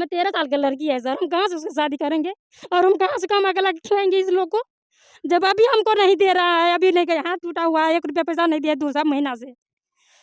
हमें 13 साल की लड़की है सर, हम कहाँ से उसकी शादी करेंगे और हम कहाँ से कमा के ला के खिलाएंगे इस लोग को, जब अभी हमको नहीं दे रहा है, अभी नहीं गया, हाथ टूटा हुआ है, 1 रुपया पैसा नहीं दिया 2 महीना से,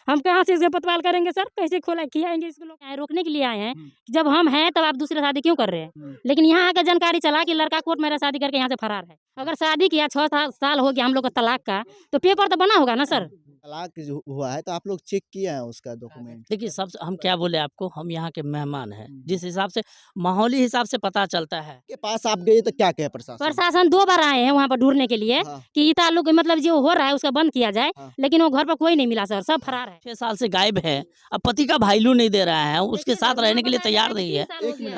हम कहाँ से इसका पतवाल करेंगे सर, कैसे खोला खिलाएंगे इसको लोग। रोकने के लिए आए हैं, जब हम हैं तब आप दूसरे शादी क्यों कर रहे हैं। लेकिन यहाँ आकर जानकारी चला कि लड़का कोर्ट मैरिज शादी करके यहाँ से फरार है। अगर शादी किया 6 साल हो गया हम लोग का तलाक का, तो पेपर तो बना होगा ना सर। तलाक जो हुआ है तो आप लोग चेक किए हैं उसका डॉक्यूमेंट? देखिए, सब हम क्या बोले आपको, हम यहाँ के मेहमान हैं, जिस हिसाब से माहौली हिसाब से पता चलता है। के पास आप गए तो क्या कहे प्रशासन? प्रशासन 2 बार आए हैं वहाँ पर ढूंढने के लिए हाँ। कि ताल्लुक मतलब जो हो रहा है उसका बंद किया जाए, हाँ। लेकिन वो घर पर कोई नहीं मिला सर, सब फरार है। 6 साल से गायब है, अब पति का वैल्यू नहीं दे रहा है, उसके साथ रहने के लिए तैयार नहीं है।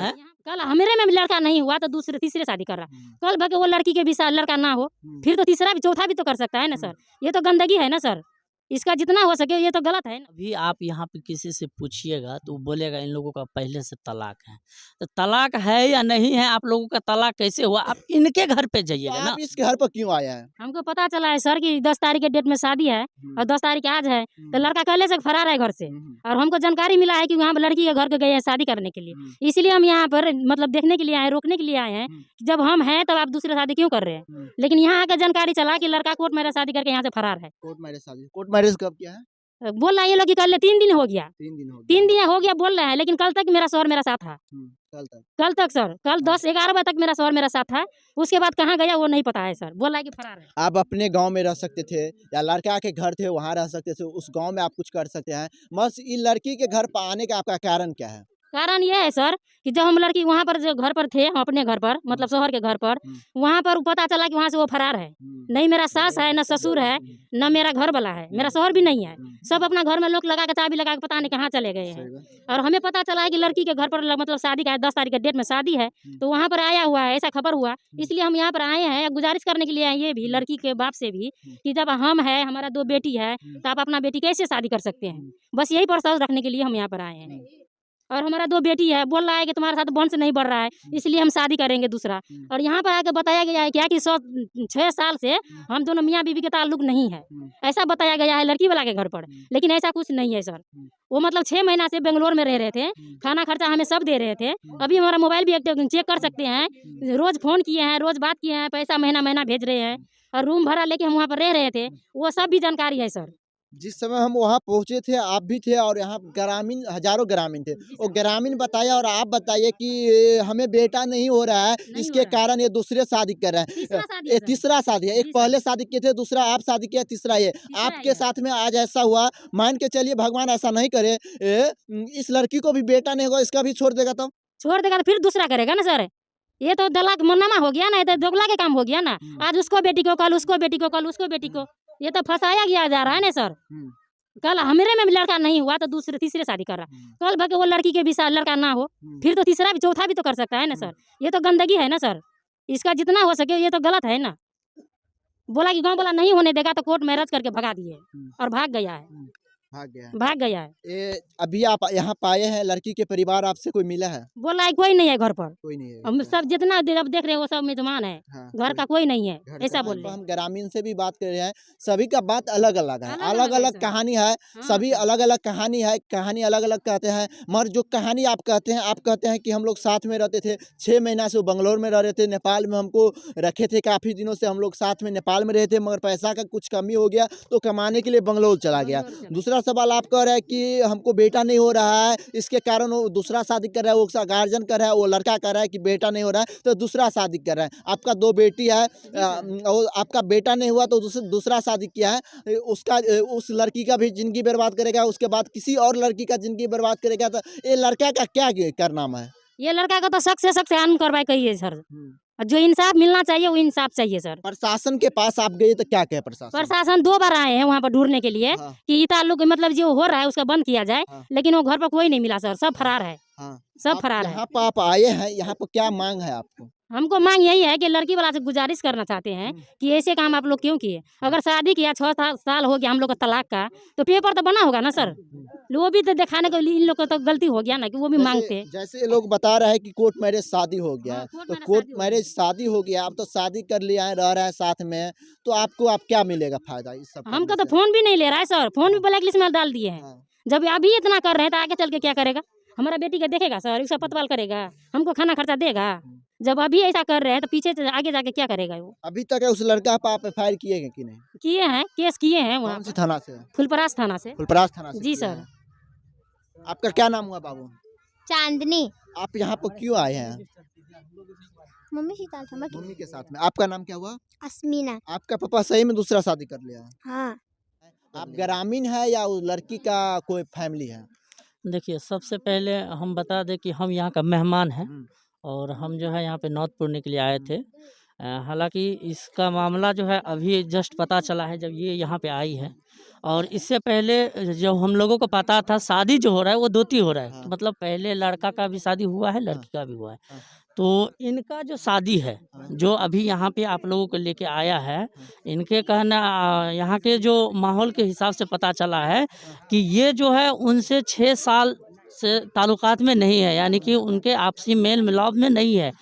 हैं? कल हमेरे में भी लड़का नहीं हुआ तो दूसरे तीसरे शादी कर रहा, कल भगे वो लड़की के भी लड़का ना हो, फिर तो तीसरा भी चौथा भी तो कर सकता है ना सर। ये तो गंदगी है ना सर, इसका जितना हो सके ये तो गलत है ना। अभी आप यहाँ पे किसी से पूछिएगा तो वो बोलेगा इन लोगों का पहले से तलाक है। तो तलाक है या नहीं है, आप लोगों का तलाक कैसे हुआ, आप इनके घर पे तो जाइएगा ना। आप इस घर पर क्यों आया है? हमको पता चला है सर कि 10 तारीख के डेट में शादी है और 10 तारीख आज है, तो लड़का पहले से फरार है घर से, और हमको जानकारी मिला है कि वहाँ पर लड़की के घर के गए हैं शादी करने के लिए, इसलिए हम यहाँ पर मतलब देखने के लिए आए, रोकने के लिए आए हैं। जब हम हैं तब आप दूसरे शादी क्यों कर रहे हैं। लेकिन यहाँ आकर जानकारी चला कि लड़का कोर्ट मैरिज शादी करके यहाँ से फरार है। कोर्ट मैरिज कब किया है? बोल रहा है ये लोग कि कल 3 दिन हो गया, 3 दिन हो गए। 3 दिन हो गया बोल रहे हैं, लेकिन कल तक मेरा शौहर मेरा साथ था। कल तक सर, कल 10-11 बजे तक मेरा शौहर मेरा साथ था, उसके बाद कहाँ गया वो नहीं पता है सर, बोल रहा है कि फरार है। आप अपने गांव में रह सकते थे या लड़का के घर थे वहां रह सकते थे, उस गांव में आप कुछ कर सकते हैं, बस ये लड़की के घर पर आने का आपका कारण क्या है? कारण ये है सर कि जब हम लड़की वहाँ पर जो घर पर थे, हम अपने घर पर मतलब शहर के घर पर, वहाँ पर पता चला कि वहाँ से वो फरार है। नहीं मेरा सास है, न ससुर है, न मेरा घर वाला है, मेरा शहर भी नहीं है, सब अपना घर में लोग लगा के चाबी लगा के पता नहीं कहाँ चले गए हैं। और हमें पता चला है कि लड़की के घर पर मतलब शादी का 10 तारीख के डेट में शादी है, तो वहाँ पर आया हुआ है, ऐसा खबर हुआ, इसलिए हम यहाँ पर आए हैं। गुजारिश करने के लिए आए ये भी लड़की के बाप से भी कि जब हम है, हमारा 2 बेटी है, तो आप अपना बेटी कैसे शादी कर सकते हैं, बस यही प्रस्ताव रखने के लिए हम यहाँ पर आए हैं। और हमारा 2 बेटी है, बोल रहा है कि तुम्हारे साथ वंश नहीं बढ़ रहा है, इसलिए हम शादी करेंगे दूसरा। और यहाँ पर आकर बताया गया है क्या कि 6 साल से हम दोनों मियाँ बीवी के ताल्लुक नहीं है, ऐसा बताया गया है लड़की वाला के घर पर, लेकिन ऐसा कुछ नहीं है सर। वो मतलब 6 महीना से बेंगलोर में रह रहे थे, खाना खर्चा हमें सब दे रहे थे, अभी हमारा मोबाइल भी चेक कर सकते हैं, रोज़ फ़ोन किए हैं, रोज़ बात किए हैं, पैसा महीना भेज रहे हैं, और रूम भाड़ा लेके हम वहाँ पर रह रहे थे, वो सब भी जानकारी है सर। जिस समय हम वहाँ पहुँचे थे आप भी थे और यहाँ ग्रामीण हजारों ग्रामीण थे, वो ग्रामीण बताया और आप बताइए कि हमें बेटा नहीं हो रहा है, इसके कारण ये दूसरे शादी कर रहे हैं। ये तीसरा शादी है, एक पहले शादी किए थे, दूसरा आप शादी किया, तीसरा ये आपके साथ में आज ऐसा हुआ। मान के चलिए भगवान ऐसा नहीं करे, इस लड़की को भी बेटा नहीं होगा, इसका भी छोड़ देगा तो छोड़ देगा तो फिर दूसरा करेगा ना सर, ये तो दलाल मुन्नामा हो गया ना, ये तो दोगला के काम हो गया ना। आज उसको बेटी को, कल उसको बेटी को, कल उसको बेटी को, ये तो फंसाया गया जा रहा है ना सर। कल हमेरे में भी लड़का नहीं हुआ तो दूसरे तीसरे शादी कर रहा, कल भगे वो लड़की के भी लड़का ना हो, फिर तो तीसरा भी चौथा भी तो कर सकता है ना सर। ये तो गंदगी है ना सर, इसका जितना हो सके ये तो गलत है ना। बोला कि गाँव वाला नहीं होने देगा तो कोर्ट मैरिज करके भगा दिए और भाग गया है। भाग गया है। ये अभी आप यहाँ पाए हैं, लड़की के परिवार आपसे कोई मिला है? बोला है कोई नहीं है घर पर, कोई नहीं है। हम सब जितना अब देख रहे हैं वो सब मेजमान है, हाँ, घर का कोई नहीं है, ऐसा बोल रहे हम ग्रामीण से भी बात कर रहे हैं, सभी का बात अलग अलग है, अलग अलग कहानी है, सभी अलग अलग कहानी है, कहानी अलग अलग कहते हैं। मगर जो कहानी आप कहते हैं, आप कहते हैं कि हम लोग साथ में रहते थे, 6 महीना से वो बंगलोर में रह रहे थे, नेपाल में हमको रखे थे, काफ़ी दिनों से हम लोग साथ में नेपाल में रहे थे, मगर पैसा का कुछ कमी हो गया तो कमाने के लिए बंगलोर चला गया। दूसरा सवाल आप कह रहे हैं कि हमको बेटा नहीं हो रहा है, इसके कारण वो दूसरा शादी कर रहा है, वो गार्जियन कर रहा है, वो लड़का कर रहा है कि बेटा नहीं हो रहा है तो दूसरा शादी कर रहा है। आपका 2 बेटी है, आपका बेटा नहीं हुआ तो दूसरा शादी किया है, उसका उस लड़की का भी जिंदगी बर्बाद करेगा, उसके बाद किसी और लड़की का जिंदगी बर्बाद करेगा। तो ये लड़का का क्या करनामा है? ये लड़का का तो सख्त से सख्त कार्रवाई कहिए सर, जो इंसाफ मिलना चाहिए वो इंसाफ चाहिए सर। प्रशासन के पास आप गए तो क्या कहे प्रशासन? प्रशासन 2 बार आए हैं वहाँ पर ढूंढने के लिए कि ताल्लुक मतलब जो हो रहा है उसका बंद किया जाए, लेकिन वो घर पर कोई नहीं मिला सर, सब फरार है। सब फरार है। यहाँ पर आप आए हैं, यहाँ पर क्या मांग है आपको? हमको मांग यही है कि लड़की वाला से गुजारिश करना चाहते हैं कि ऐसे काम आप लोग क्यों किए। अगर शादी किया 6 साल हो गया हम लोग का तलाक का, तो पेपर तो बना होगा ना सर, वो भी तो दिखाने को इन लोग को तो गलती हो गया ना कि वो भी मांगते। जैसे लोग बता रहे हैं कि कोर्ट मैरिज शादी हो गया है, तो कोर्ट मैरिज शादी हो गया, आप तो शादी कर लिया है, रह रहा है साथ में, तो आपको आप क्या मिलेगा फायदा इस सब? हमको तो फोन भी नहीं ले रहा है सर, फोन भी ब्लैक लिस्ट में डाल दिए हैं। जब अभी इतना कर रहे हैं तो आगे चल के क्या करेगा। हमारा बेटी का देखेगा सर, उसका पतवाल करेगा, हमको खाना खर्चा देगा? जब अभी ऐसा कर रहे हैं तो पीछे से आगे जाके क्या करेगा वो? अभी तक उस लड़का पर आप एफआईआर किए हैं कि नहीं? किए हैं, केस किए हैं वहाँ कौन सी पर, थाना से? फुलपरास थाना से। फुलपरास थाना से जी किए सर। हैं। आपका क्या नाम हुआ बाबू? चांदनी। आप यहाँ पर क्यों आए हैं? मम्मी सीता था मम्मी के साथ में। आपका नाम क्या हुआ? अस्मीना। आपका पापा सही में दूसरा शादी कर लिया? हाँ। आप ग्रामीण है या उस लड़की का कोई फैमिली है? देखिए, सबसे पहले हम बता दें कि हम यहाँ का मेहमान हैं हम्म, और हम जो है यहाँ पे नौत पुरने के लिए आए थे। हालांकि इसका मामला जो है अभी जस्ट पता चला है जब ये यहाँ पे आई है, और इससे पहले जो हम लोगों को पता था शादी जो हो रहा है वो दोती हो रहा है। हाँ। तो मतलब पहले लड़का का भी शादी हुआ है, लड़की का भी हुआ है। हाँ। तो इनका जो शादी है, जो अभी यहाँ पे आप लोगों को लेके आया है, इनके कहना यहाँ के जो माहौल के हिसाब से पता चला है कि ये जो है उनसे 6 साल से ताल्लुकात में नहीं है, यानी कि उनके आपसी मेल मिलाप में नहीं है।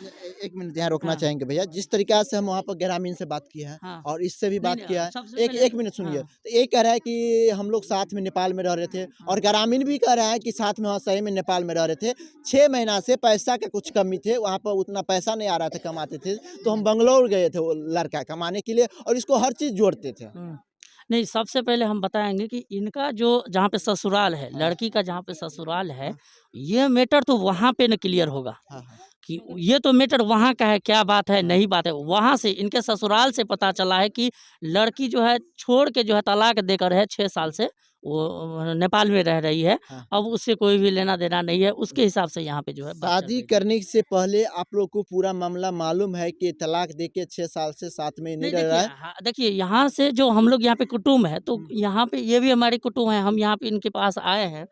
एक मिनट यहाँ रोकना हाँ। चाहेंगे भैया। जिस तरीका से हम वहाँ पर ग्रामीण से बात किए हैं हाँ। और इससे भी नहीं, बात नहीं, किया है, सबसे एक पहले- एक मिनट सुनिए। हाँ। तो ये कह रहा है कि हम लोग साथ में नेपाल में रह रहे थे, और ग्रामीण भी कह रहा है कि साथ में वहाँ सही में नेपाल में रह रहे थे। 6 महीना से पैसा का कुछ कमी थे, वहाँ पर उतना पैसा नहीं आ रहा था, कमाते थे, तो हम बंगलोर गए थे वो लड़का कमाने के लिए, और इसको हर चीज़ जोड़ते थे। नहीं, सबसे पहले हम बताएंगे कि इनका जो जहाँ पे ससुराल है, लड़की का जहाँ पे ससुराल है, ये मैटर तो वहाँ पे न क्लियर होगा हाँ, हाँ। कि ये तो मैटर वहाँ का है, क्या बात है नहीं बात है। वहाँ से इनके ससुराल से पता चला है कि लड़की जो है छोड़ के जो है तलाक देकर है 6 साल से वो नेपाल में रह रही है। हाँ। अब उससे कोई भी लेना देना नहीं है, उसके हिसाब से यहाँ पे जो है बात चल शादी रही है। करने से पहले आप लोग को पूरा मामला मालूम है कि तलाक देके 6 साल से साथ में नहीं नहीं, रह रहा देखिए, है? हाँ, देखिए यहाँ से जो हम लोग यहाँ पे कुटुम्ब है, तो यहाँ पे ये भी हमारे कुटुम्ब हैं, हम यहाँ पे इनके पास आए हैं।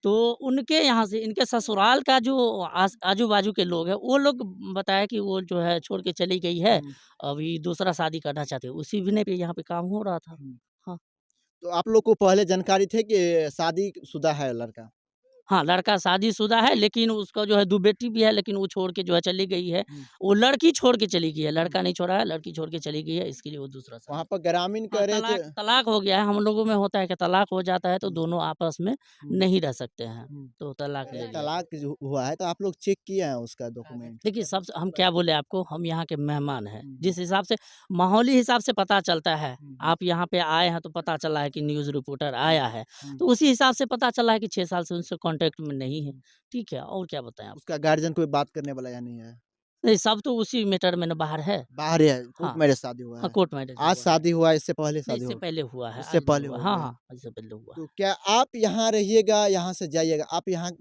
तो उनके यहाँ से इनके ससुराल का जो आजू बाजू के लोग हैं, वो लोग बताया कि वो जो है छोड़ के चली गई है, अभी दूसरा शादी करना चाहते हैं। उसी बिना पे यहाँ पे काम हो रहा था। तो आप लोग को पहले जानकारी थे कि शादीशुदा है लड़का? हाँ, लड़का शादीशुदा है, लेकिन उसका जो है 2 बेटी भी है, लेकिन वो छोड़ के जो है चली गई है। वो लड़की छोड़ के चली गई है, लड़का नहीं छोड़ा है, लड़की छोड़ के चली गई है, इसके लिए वो दूसरा शादी। वहाँ पर ग्रामीण कह हाँ, रहे थे। तलाक हो गया है। हम लोगों में होता है कि तलाक हो जाता है तो दोनों आपस में नहीं रह सकते हैं, तो तलाक ले लिया। तलाक जो हुआ है, तो आप लोग चेक किए हैं उसका डॉक्यूमेंट? देखिए, सबसे हम क्या बोले आपको, हम यहाँ के मेहमान हैं। जिस हिसाब से माहौली हिसाब से पता चलता है, आप यहाँ पे आए हैं तो पता चला है कि न्यूज़ रिपोर्टर आया है, तो उसी हिसाब से पता चला है कि 6 साल से उनसे कांटेक्ट में नहीं है। ठीक है, और क्या बताएं आप? उसका गार्जियन कोई बात करने वाला या नहीं है? नहीं, सब तो उसी मैटर में न बाहर है। बाहर है, हाँ। कोर्ट मैरिज शादी हुआ हाँ, है। कोर्ट मैरिज आज शादी हुआ है, इससे पहले नहीं, शादी इससे हुआ? पहले हुआ है। इससे आज नहीं पहले हुआ। हुआ हाँ, है। हाँ, इससे पहले हुआ। तो क्या आप यहाँ रहिएगा, यहाँ से जाइएगा? आप यहाँ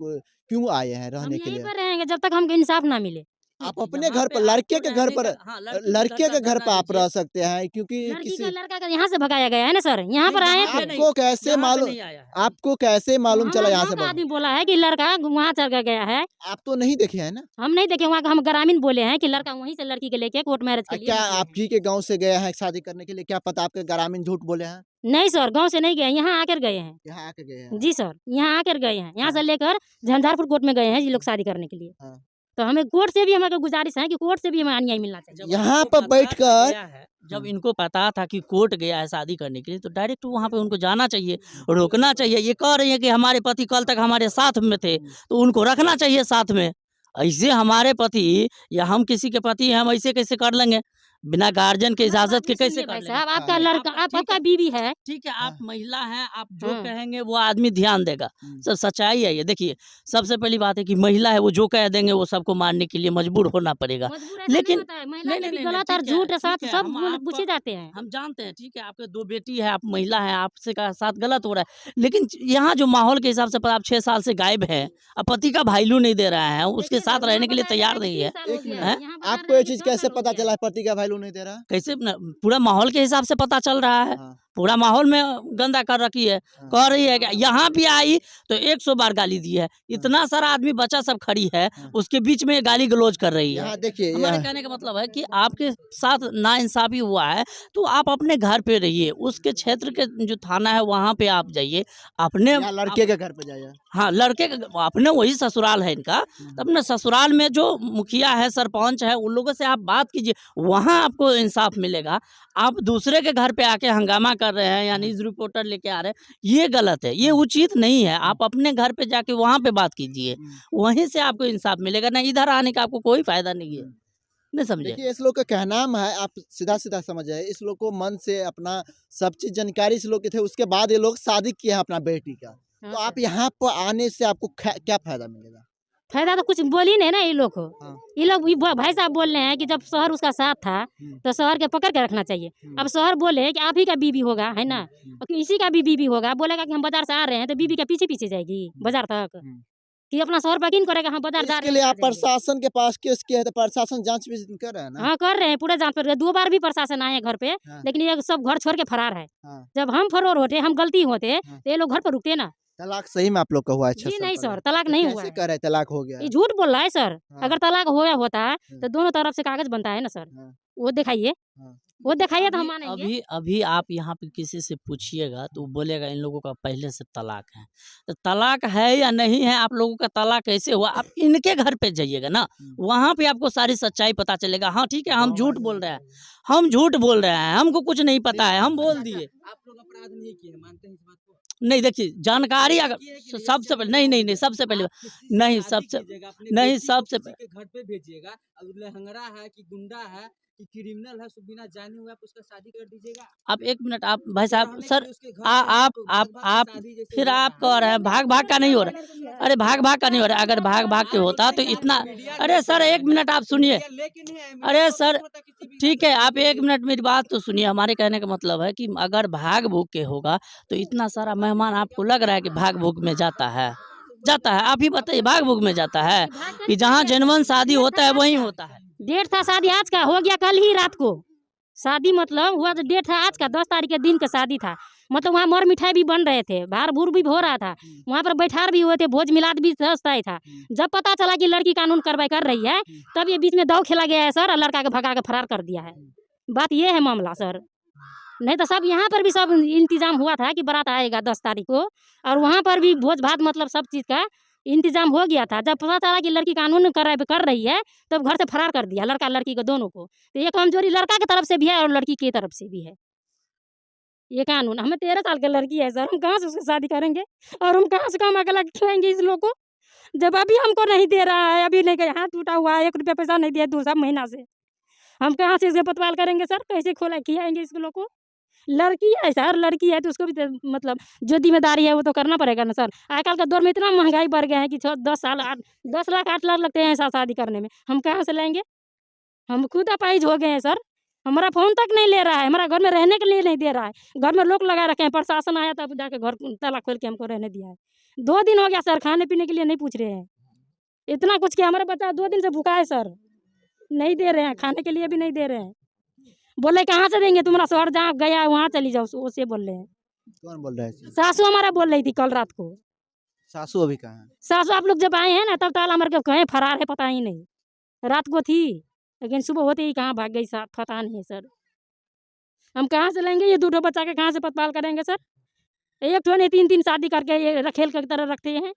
क्यों आए हैं हम रहने के यहीं लिए? पर रहेंगे जब तक हमको इंसाफ ना मिले। आप अपने यहाँ घर पे पर, लड़के आपको के घर रहने पर, का- हाँ, लड़की लड़के के घर पर आप दीजिए। रह सकते हैं, क्योंकि लड़की किसी का लड़का का यहाँ से भगाया गया है ना सर, यहाँ पर आए यहाँ पे थे। नहीं, आपको कैसे यहाँ पे मालूम, नहीं आया है। आपको कैसे मालूम चला हमारे यहाँ गाँव से? का आदमी बोला है कि लड़का वहाँ चल गया है। आप तो नहीं देखे हैं ना? हम नहीं देखे वहाँ का, हम ग्रामीण बोले हैं कि लड़का वहीं से लड़की के लेके कोर्ट मैरिज के लिए क्या निकले आप जी के गांव से गए हैं शादी करने के लिए? क्या पता आपके ग्रामीण झूठ बोले हैं? हैं। नहीं सर, गाँव से नहीं गए, यहाँ आकर गए हैं। यहाँ आके गए हैं? जी सर, यहाँ आकर गए हैं, यहाँ से लेकर झंझारपुर कोर्ट में गए हैं ये लोग शादी करने के लिए। हाँ। तो हमें कोर्ट से भी हमारे गुजारिश है कि कोर्ट से भी हमें अन्याय मिलना चाहिए। जब यहाँ इनको पर पता बैठकर- गया है, जब इनको पता था कि कोर्ट गया है शादी करने के लिए, तो डायरेक्ट वहाँ पे उनको जाना चाहिए, रोकना चाहिए। ये कह रही है कि हमारे पति कल तक हमारे साथ में थे, तो उनको रखना चाहिए साथ में। ऐसे हमारे पति या हम किसी के पति हैं, हम ऐसे कैसे कर लेंगे? बिना गार्जियन के इजाजत के कैसे कर भाई लेंगे? साहब, आपका हाँ, लड़का, आप- ठीक आपका है। बीवी है। ठीक है, आप महिला हैं, आप जो हाँ। कहेंगे वो आदमी ध्यान देगा। सब सच्चाई है ये। देखिए, सबसे पहली बात है कि महिला है, वो जो कह देंगे वो सबको मानने के लिए मजबूर होना पड़ेगा। मजबूर ऐसा लेकिन- नहीं होता है, महिला नहीं, के भी नहीं, गलत और ठीक है, झूठ साथ ठीक है, सब हम आपको- पूछे जाते हैं। हम जानते हैं, ठीक है, आपके 2 बेटी है, आप महिला हैं, आपसे का साथ गलत हो रहा है, लेकिन यहाँ जो माहौल के हिसाब से आप 6 साल से गायब हैं, अब पति का वैल्यू नहीं दे रहा है, उसके साथ रहने के लिए तैयार नहीं है। एक मिनट, हैं? आपको ये चीज कैसे पता चला है पति का वैल्यू नहीं दे रहा? कैसे पूरा माहौल के हिसाब से पता चल रहा है। हाँ। पूरा माहौल में गंदा कर रखी है। हाँ। कह रही है कि यहाँ भी आई तो 100 बार गाली दी है। इतना सारा आदमी बच्चा सब खड़ी है, हाँ। उसके बीच में गाली गलौज कर रही है। यहाँ देखिए, हमारे यहाँ कहने का मतलब है कि आपके साथ नाइंसाफी हुआ है तो आप अपने घर पे रहिए, उसके क्षेत्र के जो थाना है वहाँ पे आप जाइए, अपने यहाँ लड़के के घर पे जाइए। हाँ, लड़के का अपने वही ससुराल है इनका, तो अपने ससुराल में जो मुखिया है, सरपंच है, उन लोगों से आप बात कीजिए, वहाँ आपको इंसाफ मिलेगा। आप दूसरे के घर पे आके हंगामा कर रहे हैं या न्यूज़ रिपोर्टर लेके आ रहे हैं, ये गलत है, ये उचित नहीं है। आप अपने घर पे जाके वहाँ पे बात कीजिए, वहीं से आपको इंसाफ मिलेगा, ना इधर आने का आपको कोई फायदा नहीं है। नहीं समझे? देखिए इस लोग का कहना है, आप सीधा-सीधा समझ जाइए, इस लोग को मन से अपना सब चीज़ जानकारी इस लोग की थे, उसके बाद ये लोग शादी किए हैं अपना बेटी का। हाँ तो सर। आप यहाँ पर आने से आपको क्या फ़ायदा मिलेगा? फायदा तो कुछ बोल ही नहीं ना ये लोग को। हाँ। ये लोग भाई साहब बोल रहे हैं कि जब शहर उसका साथ था तो शहर के पकड़ के रखना चाहिए। अब शहर बोले कि आप ही का बीबी होगा, है ना, और किसी का भी बीबी होगा, बोलेगा कि हम बाजार से आ रहे हैं तो बीबी के पीछे पीछे जाएगी बाजार तक, कि अपना शहर पर यकीन करेगा हम बाजार जा इसके रहे लिए हैं, आप आ जाएंगे। प्रशासन के पास केस किए हैं, तो प्रशासन जाँच भी कर रहा है ना? हाँ कर रहे हैं, पूरा जांच पर 2 बार भी प्रशासन आए हैं घर पे, हाँ। लेकिन ये सब घर छोड़ के फरार है। हाँ। जब हम फरार होते, हम गलती होते हाँ। तो ये लोग घर पर रुकते ना। तलाक सही में आप लोग का हुआ है 6 जी साल नहीं पहले? सर, तलाक तो नहीं हुआ कैसे है। कह रहे हैं तलाक हो गया ये है? झूठ बोल रहा है सर। हाँ। अगर तलाक होया होता हाँ। तो दोनों तरफ से कागज बनता है ना सर। हाँ। वो दिखाइए, हाँ। वो दिखाइए तो हम अभी मानेंगे। अभी अभी आप यहाँ पे किसी से पूछिएगा तो वो बोलेगा इन लोगों का पहले से तलाक है। तो तलाक है या नहीं है, आप लोगों का तलाक कैसे हुआ, आप इनके घर पे जाइएगा ना, वहाँ पे आपको सारी सच्चाई पता चलेगा। हाँ ठीक है, हम झूठ बोल रहे हैं, हम झूठ बोल रहे हैं, हमको कुछ नहीं पता है, हम बोल दिए। आप लोग अपराध नहीं किए हैं, मानते हैं इस बात को? नहीं देखिए, जानकारी अगर सबसे पहले नहीं सबसे पहले आप किसी से नहीं शादी सबसे कीजिएगा, अपने नहीं बेटी को सबसे किसी के घर पे भेजिएगा, और लहंगड़ा है कि गुंडा है कि क्रिमिनल है, बिना जाने हुए आप उसका शादी कर दीजिएगा। आप एक मिनट, आप भाई साहब रहने के सर, लिए उसके घर आ, पे है, आप तो आप भाग-भाग के आप शादी जैसे फिर हो आप रहा कह रहे हैं भाग का नहीं हो रहा है। अरे भाग का नहीं हो रहा है, अगर भाग के होता तो इतना, अरे सर एक मिनट आप सुनिए, अरे सर ठीक है, आप एक मिनट मेरी बात तो सुनिए। हमारे कहने का मतलब है कि अगर भाग भूग के होगा तो इतना सारा मेहमान आपको लग रहा है कि भाग भूग में जाता है? आप ही बताइए, भाग भूग में जाता है कि जहाँ जेन्युइन शादी होता है वहीं होता है। डेट था शादी आज का, हो गया कल ही रात को शादी, मतलब हुआ तो डेट था आज का, 10 तारीख के दिन का शादी था। मतलब वहाँ मर मिठाई भी बन रहे थे, भार भूर भी हो रहा था, वहाँ पर बैठार भी हुए थे, भोज मिलाद भी सस्ता था। जब पता चला कि लड़की कानून कार्रवाई कर रही है, तब ये बीच में दाव खेला गया है सर, और लड़का के भगा के फरार कर दिया है। बात ये है मामला सर। नहीं तो सब यहाँ पर भी सब इंतजाम हुआ था कि बारात आएगा 10 तारीख को, और वहाँ पर भी भोज भात मतलब सब चीज़ का इंतजाम हो गया था। जब पता चला कि लड़की कानून कर रही है, तब घर से फरार कर दिया लड़का लड़की को दोनों को। तो ये कमजोरी लड़का की तरफ से भी है और लड़की की तरफ से भी है। ये कानून, हमें 13 साल की लड़की है सर, हम कहाँ से उसकी शादी करेंगे, और हम कहाँ से कमा के खिलाएंगे इस लोग को, जब अभी हमको नहीं दे रहा है, अभी नहीं, हाथ टूटा हुआ है, 1 रुपया पैसा नहीं दिया 2 महीना से, हम कहाँ से इसके पतवाल करेंगे सर, कैसे खिलाएंगे इस लोग को। लड़की है सर, लड़की है तो उसको भी तो मतलब जो जिम्मेदारी है वो तो करना पड़ेगा ना सर। आजकल का दौर में इतना महंगाई बढ़ गया है कि 10 साल 10 लाख 8 लाख लगते हैं ऐसा शादी करने में, हम कहाँ से लेंगे। हम खुद अपाहिज हो गए हैं सर, हमारा फ़ोन तक नहीं ले रहा है, हमारा घर में रहने के लिए नहीं दे रहा है, घर में लोग लगा रखे हैं। प्रशासन आया तब जाके घर ताला खोल के हमको रहने दिया है। 2 दिन हो गया सर, खाने पीने के लिए नहीं पूछ रहे हैं। इतना कुछ किया, हमारा बच्चा 2 दिन से भूखा है सर, नहीं दे रहे हैं, खाने के लिए भी नहीं दे रहे हैं। बोले कहाँ से देंगे, तुम्हारा शहर जहाँ गया है वहाँ चली जाओ, उसे बोल रहे हैं। कौन बोल रहा है ऐसे? सासू हमारा बोल रही थी कल रात को। सासू अभी कहाँ है? सासू आप लोग जब आए हैं ना, तब ताला मार के कहीं फरार है, पता ही नहीं। रात को थी, लेकिन सुबह होते ही कहाँ भाग गई, पता नहीं है सर। हम कहाँ से लेंगे, ये 2 बच्चा के कहाँ से पतवाल करेंगे सर। एक ठो नहीं 3-3 शादी करके ये रखेल की तरह रखते हैं।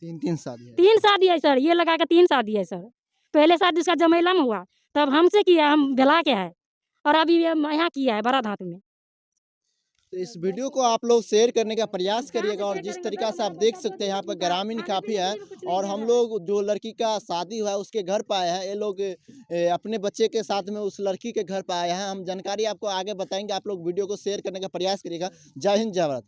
3-3 शादी है? 3 शादी है सर, ये लगा के 3 शादी है सर। पहले शादी उसका जमैला में हुआ, तब हमसे किया, हम बेला के है, और अभी ये यहाँ किया है बारात हाथ में। तो इस वीडियो को आप लोग शेयर करने का प्रयास करिएगा। और जिस तरीक़ा से आप देख सकते हैं यहाँ पर ग्रामीण काफ़ी है, और हम लोग जो लड़की का शादी हुआ है उसके घर पर आए हैं। ये लोग अपने बच्चे के साथ में उस लड़की के घर पर आए हैं। हम जानकारी आपको आगे बताएंगे, आप लोग वीडियो को शेयर करने का प्रयास करिएगा। जय हिंद, जय भारत।